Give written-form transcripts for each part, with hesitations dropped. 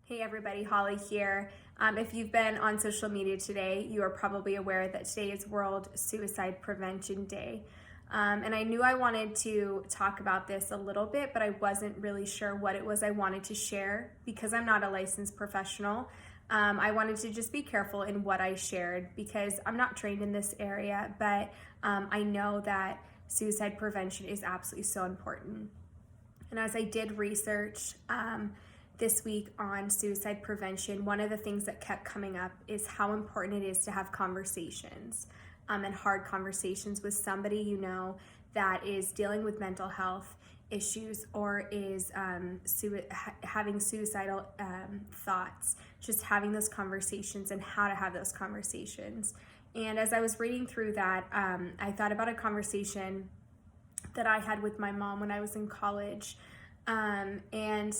Hey everybody, Holly here. If you've been on social media today, you are probably aware that today is World Suicide Prevention Day. And I knew I wanted to talk about this a little bit, but I wasn't really sure what it was I wanted to share because I'm not a licensed professional. I wanted to just be careful in what I shared because I'm not trained in this area, but I know that suicide prevention is absolutely so important. And as I did research this week on suicide prevention, one of the things that kept coming up is how important it is to have conversations and hard conversations with somebody you know that is dealing with mental health issues or is having suicidal thoughts. Just having those conversations and how to have those conversations. And as I was reading through that, I thought about a conversation that I had with my mom when I was in college. And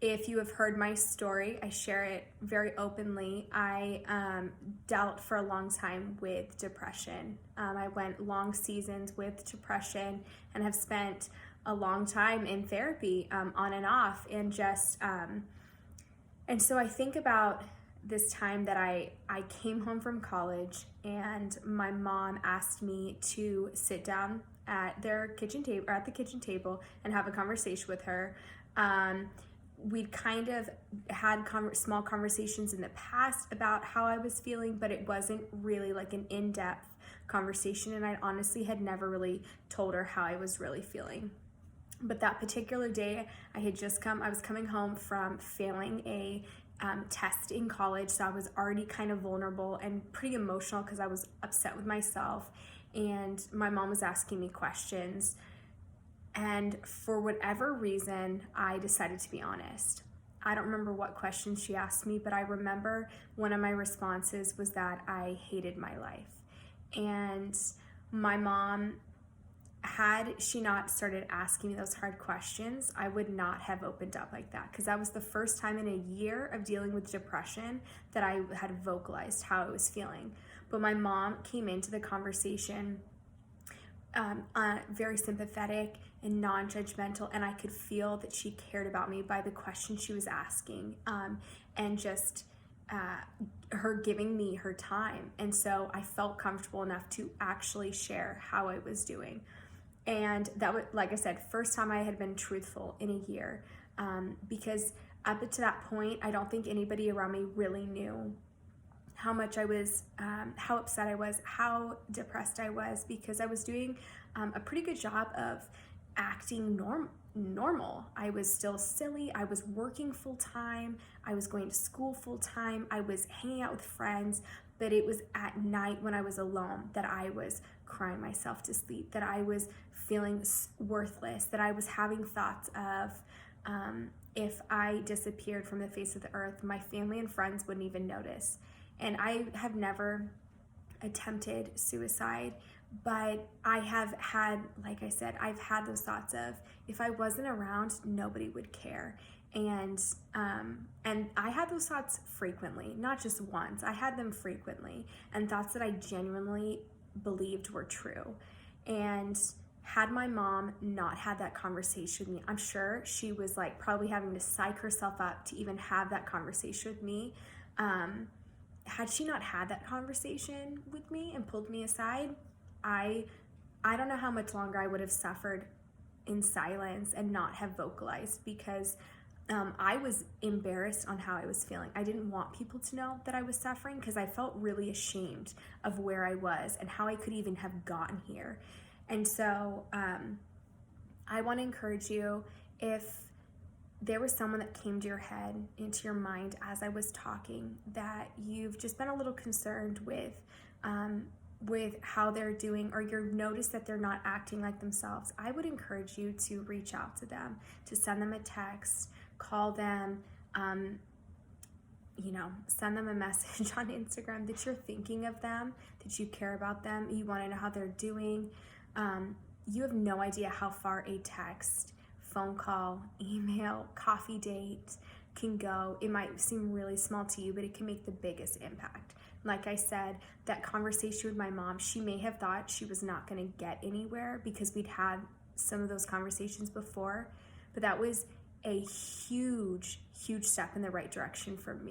if you have heard my story, I share it very openly. I dealt for a long time with depression. I went long seasons with depression and have spent a long time in therapy on and off. And so I think about this time that I came home from college and my mom asked me to sit down at their kitchen table or at the kitchen table and have a conversation with her. We'd kind of had small conversations in the past about how I was feeling, but it wasn't really like an in-depth conversation, and I honestly had never really told her how I was really feeling. But that particular day, I was coming home from failing a test in college, so I was already kind of vulnerable and pretty emotional because I was upset with myself, and my mom was asking me questions. And for whatever reason, I decided to be honest. I don't remember what questions she asked me, but I remember one of my responses was that I hated my life. And my mom, had she not started asking me those hard questions, I would not have opened up like that, because that was the first time in a year of dealing with depression that I had vocalized how I was feeling. But my mom came into the conversation very sympathetic and non-judgmental, and I could feel that she cared about me by the questions she was asking, and just her giving me her time. And so I felt comfortable enough to actually share how I was doing. And that was, like I said, first time I had been truthful in a year, because up to that point, I don't think anybody around me really knew how much I was, how upset I was, how depressed I was, because I was doing a pretty good job of acting normal. I was still silly. I was working full time. I was going to school full time. I was hanging out with friends, but it was at night when I was alone that I was crying myself to sleep, that I was feeling worthless, that I was having thoughts of, if I disappeared from the face of the earth, my family and friends wouldn't even notice. And I have never attempted suicide, but I have had, like I said, I've had those thoughts of, if I wasn't around, nobody would care. And I had those thoughts frequently, not just once. I had them frequently, and thoughts that I genuinely believed were true. And had my mom not had that conversation with me, I'm sure she was like probably having to psych herself up to even have that conversation with me. Had she not had that conversation with me and pulled me aside, I don't know how much longer I would have suffered in silence and not have vocalized, because I was embarrassed on how I was feeling. I didn't want people to know that I was suffering because I felt really ashamed of where I was and how I could even have gotten here. And so I want to encourage you, if there was someone that came to your head, into your mind as I was talking, that you've just been a little concerned with how they're doing, or you've noticed that they're not acting like themselves, I would encourage you to reach out to them, to send them a text, call them, send them a message on Instagram that you're thinking of them, that you care about them, you want to know how they're doing. You have no idea how far a text, phone call, email, coffee date can go. It might seem really small to you, but it can make the biggest impact. Like I said, that conversation with my mom, she may have thought she was not going to get anywhere because we'd had some of those conversations before, but that was a huge, huge step in the right direction for me.